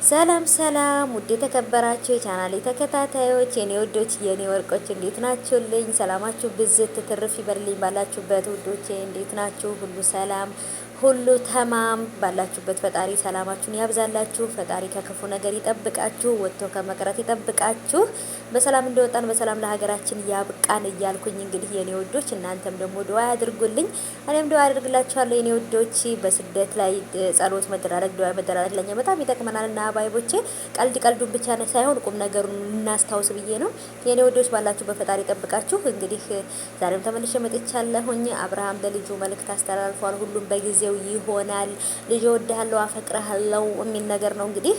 ሰላም ሰላም ውድ የተከበራችሁ የቻናሌ ተከታታዮች የኔ ወዶች የኔ ወርቆች እንዴት ናችሁልኝ? ሰላማችሁ ብዝት ትርፍ ይበልልኝ ባላችሁበት። ውዶቼ እንዴት ናችሁ? ሁሉ ሰላም ሁሉ ተማም ባላችሁበት። ፈጣሪ ሰላማችሁን ያብዛላችሁ። ፈጣሪ ከክፉ ነገር ይጠብቃችሁ፣ ወጥቶ ከመቅረት ይጠብቃችሁ። በሰላም እንደወጣን በሰላም ለሀገራችን ያብቃን እያልኩኝ እንግዲህ የኔ ወዶች እናንተም ደግሞ ዱዓ ያድርጉልኝ፣ እኔም ዱዓ አድርግላችኋለሁ የኔ ወዶች። በስደት ላይ ጸሎት መደራረግ ዱዓ መደራረግ ለኛ በጣም ይጠቅመናልና አባይቦቼ ቀልዱን ብቻ ሳይሆን ቁም ነገሩን እናስታውስ ብዬ ነው የኔ ወዶች። ባላችሁ በፈጣሪ ጠብቃችሁ። እንግዲህ ዛሬም ተመልሼ መጥቻለሁኝ። አብርሃም ለልጁ መልእክት አስተላልፏል። ሁሉም በጊዜው ይሆናል። ልጅ ወድሃለሁ አፈቅርሃለሁ የሚል ነገር ነው እንግዲህ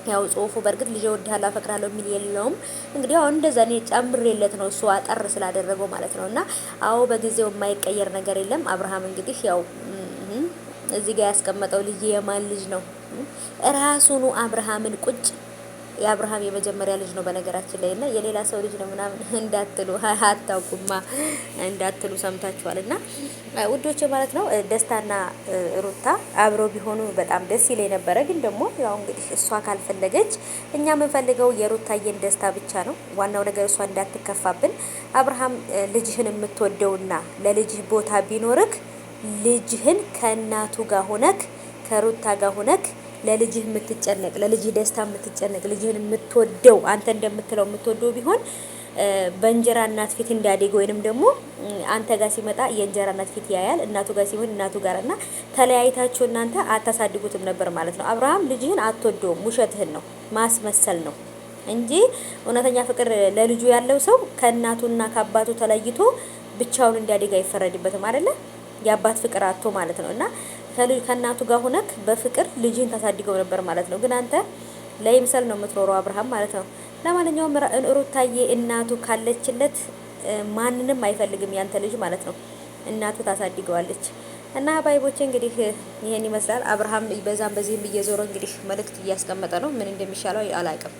ያው ጽሁፉ በእርግጥ ልጅ ወድሃለሁ አፈቅርሃለሁ የሚል የለውም። እንግዲህ አሁን እንደዛ እኔ ጨምሬለት ነው እሱ አጠር ስላደረገው ማለት ነውና አዎ በጊዜው የማይቀየር ነገር የለም። አብርሃም እንግዲህ ያው እዚህ ጋር ያስቀመጠው ልጅ የማን ልጅ ነው? ራሱኑ አብርሃምን ቁጭ የአብርሃም የመጀመሪያ ልጅ ነው በነገራችን ላይ እና የሌላ ሰው ልጅ ነው ምናምን እንዳትሉ አታውቁማ እንዳትሉ ሰምታችኋልና ውዶቼ ማለት ነው። ደስታና ሩታ አብረው ቢሆኑ በጣም ደስ ይለኝ ነበረ። ግን ደግሞ ያው እንግዲህ እሷ ካልፈለገች እኛ የምንፈልገው የሩታዬን ደስታ ብቻ ነው። ዋናው ነገር እሷ እንዳትከፋብን። አብርሃም ልጅህን የምትወደውና ለልጅህ ቦታ ቢኖርክ ልጅህን ከእናቱ ጋር ሆነክ ከሩታ ጋር ሆነክ ለልጅህ የምትጨነቅ ለልጅህ ደስታ የምትጨነቅ ልጅህን የምትወደው አንተ እንደምትለው የምትወደው ቢሆን በእንጀራ እናት ፊት እንዲያደግ ወይንም ደግሞ አንተ ጋር ሲመጣ የእንጀራ እናት ፊት ያያል፣ እናቱ ጋር ሲሆን እናቱ ጋርና ተለያይታችሁ እናንተ አታሳድጉትም ነበር ማለት ነው። አብርሃም ልጅህን አትወደውም፣ ውሸትህን ነው ማስመሰል ነው እንጂ እውነተኛ ፍቅር ለልጁ ያለው ሰው ከእናቱና ከአባቱ ተለይቶ ብቻውን እንዲያደግ አይፈረድበትም አይደለ? የአባት ፍቅር አጥቶ ማለት ነው። እና ከእናቱ ጋር ሆነክ በፍቅር ልጅን ታሳድገው ነበር ማለት ነው። ግን አንተ ለይምሰል ነው የምትኖረው አብርሃም ማለት ነው። ለማንኛውም ሩታዬ እናቱ ካለችለት ማንንም አይፈልግም ያንተ ልጅ ማለት ነው። እናቱ ታሳድገዋለች። እና ባይቦቼ እንግዲህ ይሄን ይመስላል። አብርሃም በዛም በዚህም እየዞረ እንግዲህ መልእክት እያስቀመጠ ነው። ምን እንደሚሻለው አላውቅም።